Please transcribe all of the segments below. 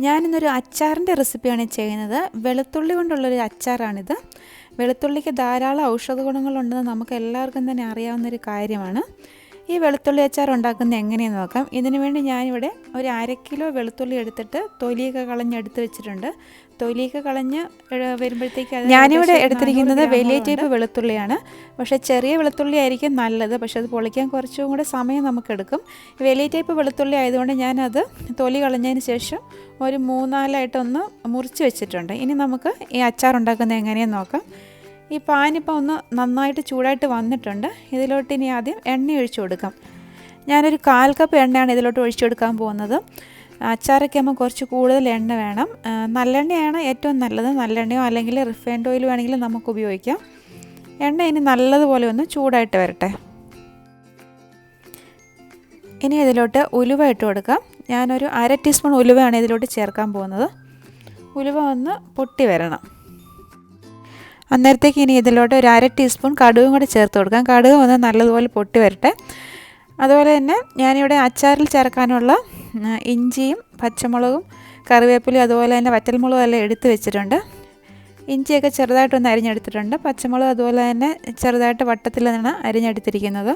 ഞാനിന്നൊരു അച്ചാറിൻ്റെ റെസിപ്പിയാണ് ചെയ്യുന്നത്. വെളുത്തുള്ളി കൊണ്ടുള്ളൊരു അച്ചാറാണിത്. വെളുത്തുള്ളിക്ക് ധാരാളം ഔഷധ ഗുണങ്ങളുണ്ടെന്ന് നമുക്ക് എല്ലാവർക്കും തന്നെ അറിയാവുന്നൊരു കാര്യമാണ്. ഈ വെളുത്തുള്ളി അച്ചാർ ഉണ്ടാക്കുന്നത് എങ്ങനെയെന്ന് നോക്കാം. ഇതിനു വേണ്ടി ഞാനിവിടെ ഒരു 1/2 കിലോ വെളുത്തുള്ളി എടുത്തിട്ട് തൊലിയൊക്കെ കളഞ്ഞെടുത്ത് വെച്ചിട്ടുണ്ട്. തൊലിയൊക്കെ കളഞ്ഞ് വരുമ്പോഴത്തേക്ക് ഞാനിവിടെ എടുത്തിരിക്കുന്നത് വലിയ ടൈപ്പ് വെളുത്തുള്ളിയാണ്. പക്ഷേ ചെറിയ വെളുത്തുള്ളി ആയിരിക്കും നല്ലത്. പക്ഷേ അത് പൊളിക്കാൻ കുറച്ചും കൂടെ സമയം നമുക്കെടുക്കും. വലിയ ടൈപ്പ് വെളുത്തുള്ളി ആയതുകൊണ്ട് ഞാനത് തൊലി കളഞ്ഞതിന് ശേഷം ഒരു 3-4 മുറിച്ച് വെച്ചിട്ടുണ്ട്. ഇനി നമുക്ക് ഈ അച്ചാർ ഉണ്ടാക്കുന്നത് എങ്ങനെയെന്ന് നോക്കാം. ഈ പാനിപ്പോൾ ഒന്ന് നന്നായിട്ട് ചൂടായിട്ട് വന്നിട്ടുണ്ട്. ഇതിലോട്ട് ഇനി ആദ്യം എണ്ണ ഒഴിച്ചു കൊടുക്കാം. ഞാനൊരു 1/4 കപ്പ് എണ്ണയാണ് ഇതിലോട്ട് ഒഴിച്ചു കൊടുക്കാൻ പോകുന്നത്. അച്ചാറൊക്കെ ആകുമ്പോൾ കുറച്ച് കൂടുതൽ എണ്ണ വേണം. നല്ലെണ്ണയാണ് ഏറ്റവും നല്ലത്. നല്ലെണ്ണയോ അല്ലെങ്കിൽ റിഫൈൻഡ് ഓയിൽ വേണമെങ്കിലും നമുക്ക് ഉപയോഗിക്കാം. എണ്ണ ഇനി നല്ലതുപോലെ ഒന്ന് ചൂടായിട്ട് വരട്ടെ. ഇനി ഇതിലോട്ട് ഉലുവ ഇട്ട് കൊടുക്കാം. ഞാനൊരു 1/2 ടീസ്പൂൺ ഉലുവയാണ് ഇതിലോട്ട് ചേർക്കാൻ പോകുന്നത്. ഉലുവ ഒന്ന് പൊട്ടി വരണം. അന്നേരത്തേക്ക് ഇനി ഇതിലോട്ട് ഒരു 1/2 ടീസ്പൂൺ കടുകും കൂടെ ചേർത്ത് കൊടുക്കാം. കടുക് ഒന്ന് നല്ലതുപോലെ പൊട്ടി വരട്ടെ. അതുപോലെ തന്നെ ഞാനിവിടെ അച്ചാറിൽ ചേർക്കാനുള്ള ഇഞ്ചിയും പച്ചമുളകും കറിവേപ്പിലയും അതുപോലെ തന്നെ വറ്റൽമുളകും എല്ലാം എടുത്ത് വെച്ചിട്ടുണ്ട്. ഇഞ്ചിയൊക്കെ ചെറുതായിട്ടൊന്ന് അരിഞ്ഞെടുത്തിട്ടുണ്ട്. പച്ചമുളക് അതുപോലെ തന്നെ ചെറുതായിട്ട് വട്ടത്തിലാണ് അരിഞ്ഞെടുത്തിരിക്കുന്നത്.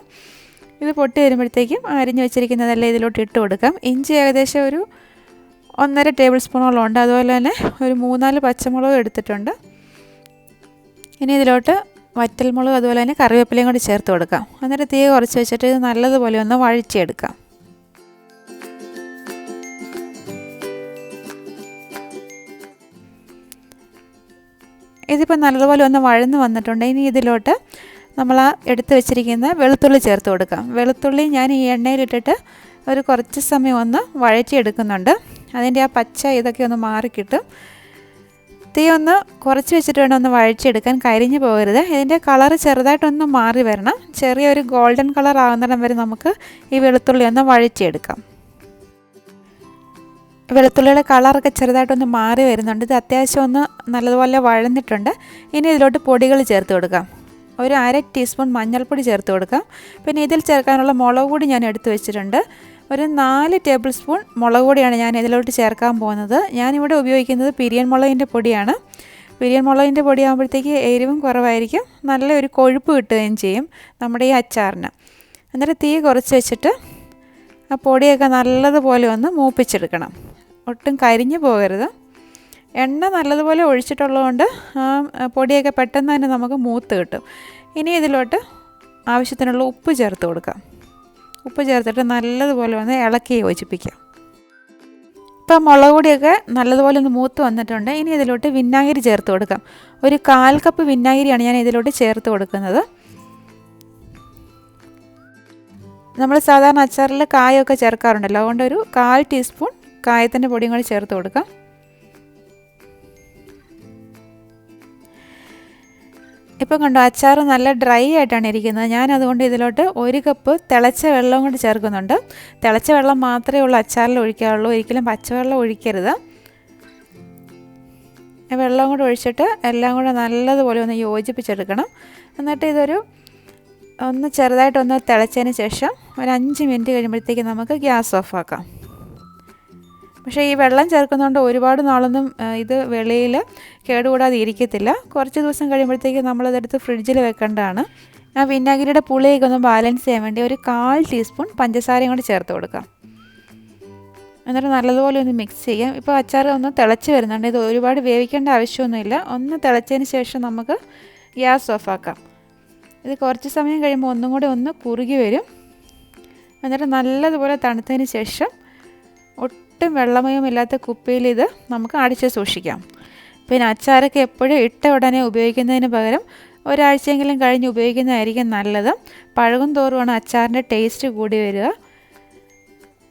ഇത് പൊട്ടി വരുമ്പോഴത്തേക്കും അരിഞ്ഞ് വെച്ചിരിക്കുന്നതെല്ലാം ഇതിലോട്ട് ഇട്ട് കൊടുക്കാം. ഇഞ്ചി ഏകദേശം ഒരു 1.5 ടേബിൾ സ്പൂണോളം ഉണ്ട്. അതുപോലെ തന്നെ ഒരു 3-4 പച്ചമുളക് എടുത്തിട്ടുണ്ട്. ഇനി ഇതിലോട്ട് വറ്റൽമുളക് അതുപോലെ തന്നെ കറിവേപ്പിലയും കൂടി ചേർത്ത് കൊടുക്കാം. എന്നിട്ട് തീ കുറച്ച് വെച്ചിട്ട് ഇത് നല്ലതുപോലെ ഒന്ന് വഴറ്റിയെടുക്കാം. ഇതിപ്പോൾ നല്ലതുപോലെ ഒന്ന് വഴന്ന് വന്നിട്ടുണ്ട്. ഇനി ഇതിലോട്ട് നമ്മൾ എടുത്ത് വെച്ചിരിക്കുന്ന വെളുത്തുള്ളി ചേർത്ത് കൊടുക്കാം. വെളുത്തുള്ളി ഞാൻ ഈ എണ്ണയിലിട്ടിട്ട് ഒരു കുറച്ച് സമയം ഒന്ന് വഴറ്റിയെടുക്കുന്നുണ്ട്. അതിൻ്റെ ആ പച്ച ഇതൊക്കെ ഒന്ന് മാറിക്കിട്ടും. തീ ഒന്ന് കുറച്ച് വെച്ചിട്ട് വേണം ഒന്ന് വഴറ്റിയെടുക്കാൻ, കരിഞ്ഞു പോകരുത്. ഇതിൻ്റെ കളറ് ചെറുതായിട്ടൊന്ന് മാറി വരണം. ചെറിയൊരു ഗോൾഡൻ കളർ ആകുന്നിടം വരെ നമുക്ക് ഈ വെളുത്തുള്ളി ഒന്ന് വഴറ്റിയെടുക്കാം. വെളുത്തുള്ളിയുടെ കളറൊക്കെ ചെറുതായിട്ടൊന്ന് മാറി വരുന്നുണ്ട്. ഇത് അത്യാവശ്യം ഒന്ന് നല്ലതുപോലെ വഴന്നിട്ടുണ്ട്. ഇനി ഇതിലോട്ട് പൊടികൾ ചേർത്ത് കൊടുക്കാം. ഒരു 1/2 ടീസ്പൂൺ മഞ്ഞൾപ്പൊടി ചേർത്ത് കൊടുക്കാം. പിന്നെ ഇതിൽ ചേർക്കാനുള്ള മുളക് പൊടി ഞാൻ എടുത്ത് വെച്ചിട്ടുണ്ട്. ഒരു 4 ടേബിൾ സ്പൂൺ മുളക് പൊടിയാണ് ഞാൻ ഇതിലോട്ട് ചേർക്കാൻ പോകുന്നത്. ഞാനിവിടെ ഉപയോഗിക്കുന്നത് പിരിയൻ മുളകിൻ്റെ പൊടിയാണ്. പിരിയൻ മുളകിൻ്റെ പൊടിയാകുമ്പോഴത്തേക്ക് എരിവും കുറവായിരിക്കും, നല്ലൊരു കൊഴുപ്പ് കിട്ടുകയും ചെയ്യും നമ്മുടെ ഈ അച്ചാറിന്. എന്നിട്ട് തീ കുറച്ച് വെച്ചിട്ട് ആ പൊടിയൊക്കെ നല്ലതുപോലെ ഒന്ന് മൂപ്പിച്ചെടുക്കണം. ഒട്ടും കരിഞ്ഞു പോകരുത്. എണ്ണ നല്ലതുപോലെ ഒഴിച്ചിട്ടുള്ളതുകൊണ്ട് ആ പൊടിയൊക്കെ പെട്ടെന്ന് തന്നെ നമുക്ക് മൂത്ത് കിട്ടും. ഇനി ഇതിലോട്ട് ആവശ്യത്തിനുള്ള ഉപ്പ് ചേർത്ത് കൊടുക്കാം. ഉപ്പ് ചേർത്തിട്ട് നല്ലതുപോലെ ഒന്ന് ഇളക്കി യോജിപ്പിക്കാം. ഇപ്പം മുളക് പൊടിയൊക്കെ നല്ലതുപോലെ ഒന്ന് മൂത്ത് വന്നിട്ടുണ്ട്. ഇനി ഇതിലോട്ട് വിനാഗിരി ചേർത്ത് കൊടുക്കാം. ഒരു 1/4 കപ്പ് വിനാഗിരിയാണ് ഞാൻ ഇതിലോട്ട് ചേർത്ത് കൊടുക്കുന്നത്. നമ്മൾ സാധാരണ അച്ചാറിൽ കായമൊക്കെ ചേർക്കാറുണ്ടല്ലോ, അതുകൊണ്ട് ഒരു 1/4 ടീസ്പൂൺ കായത്തിൻ്റെ പൊടിയും കൂടി ചേർത്ത് കൊടുക്കാം. ഇപ്പം കണ്ടോ, അച്ചാർ നല്ല ഡ്രൈ ആയിട്ടാണ് ഇരിക്കുന്നത്. ഞാൻ അതുകൊണ്ട് ഇതിലോട്ട് 1 കപ്പ് തിളച്ച വെള്ളം കൊണ്ട് ചേർക്കുന്നുണ്ട്. തിളച്ച വെള്ളം മാത്രമേ ഉള്ളൂ അച്ചാറിൽ ഒഴിക്കാറുള്ളൂ, ഒരിക്കലും പച്ചവെള്ളം ഒഴിക്കരുത്. വെള്ളം കൂടെ ഒഴിച്ചിട്ട് എല്ലാം കൂടെ നല്ലതുപോലെ ഒന്ന് യോജിപ്പിച്ചെടുക്കണം. എന്നിട്ട് ഇതൊരു ചെറുതായിട്ടൊന്ന് തിളച്ചതിന് ശേഷം ഒരു 5 മിനിറ്റ് കഴിയുമ്പോഴത്തേക്ക് നമുക്ക് ഗ്യാസ് ഓഫാക്കാം. പക്ഷേ ഈ വെള്ളം ചേർക്കുന്നതുകൊണ്ട് ഒരുപാട് നാളൊന്നും ഇത് വെളിയിൽ കേടുകൂടാതെ ഇരിക്കത്തില്ല. കുറച്ച് ദിവസം കഴിയുമ്പോഴത്തേക്ക് നമ്മളതെടുത്ത് ഫ്രിഡ്ജിൽ വെക്കേണ്ടതാണ്. ആ വിനാഗിരിയുടെ പുളിയൊക്കെ ഒന്ന് ബാലൻസ് ചെയ്യാൻ വേണ്ടി ഒരു 1/4 ടീസ്പൂൺ പഞ്ചസാരയും കൂടി ചേർത്ത് കൊടുക്കാം. എന്നിട്ട് നല്ലതുപോലെ ഒന്ന് മിക്സ് ചെയ്യാം. ഇപ്പോൾ അച്ചാർ ഒന്ന് തിളച്ച് വരുന്നുണ്ട്. ഇത് ഒരുപാട് വേവിക്കേണ്ട ആവശ്യമൊന്നുമില്ല. ഒന്ന് തിളച്ചതിന് ശേഷം നമുക്ക് ഗ്യാസ് ഓഫാക്കാം. ഇത് കുറച്ച് സമയം കഴിയുമ്പോൾ ഒന്നും കൂടി ഒന്ന് കുറുകി വരും. എന്നിട്ട് നല്ലതുപോലെ തണുത്തതിന് ശേഷം ഒട്ടും വെള്ളമയമില്ലാത്ത കുപ്പിയിൽ ഇത് നമുക്ക് അടിച്ച് സൂക്ഷിക്കാം. പിന്നെ അച്ചാറൊക്കെ എപ്പോഴും ഇട്ട ഉടനെ ഉപയോഗിക്കുന്നതിന് പകരം ഒരാഴ്ചയെങ്കിലും കഴിഞ്ഞ് ഉപയോഗിക്കുന്നതായിരിക്കും നല്ലത്. പഴകും തോറുമാണ് അച്ചാറിൻ്റെ ടേസ്റ്റ് കൂടി വരിക.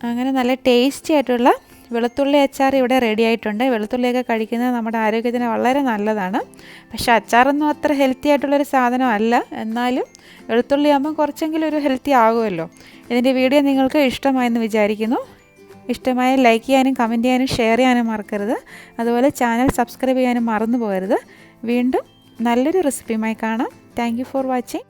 അങ്ങനെ നല്ല ടേസ്റ്റി ആയിട്ടുള്ള വെളുത്തുള്ളി അച്ചാർ ഇവിടെ റെഡി ആയിട്ടുണ്ട്. വെളുത്തുള്ളിയൊക്കെ കഴിക്കുന്നത് നമ്മുടെ ആരോഗ്യത്തിന് വളരെ നല്ലതാണ്. പക്ഷേ അച്ചാറൊന്നും അത്ര ഹെൽത്തി ആയിട്ടുള്ളൊരു സാധനമല്ല. എന്നാലും വെളുത്തുള്ളി ആകുമ്പം കുറച്ചെങ്കിലും ഒരു ഹെൽത്തി ആകുമല്ലോ. ഇതിൻ്റെ വീഡിയോ നിങ്ങൾക്ക് ഇഷ്ടമായെന്ന് വിചാരിക്കുന്നു. ഇഷ്ടമായ ലൈക്ക് ചെയ്യാനും കമൻറ്റ് ചെയ്യാനും ഷെയർ ചെയ്യാനും മറക്കരുത്. അതുപോലെ ചാനൽ സബ്സ്ക്രൈബ് ചെയ്യാനും മറന്നു പോകരുത്. വീണ്ടും നല്ലൊരു റെസിപ്പിയുമായി കാണാം. Thank you for watching.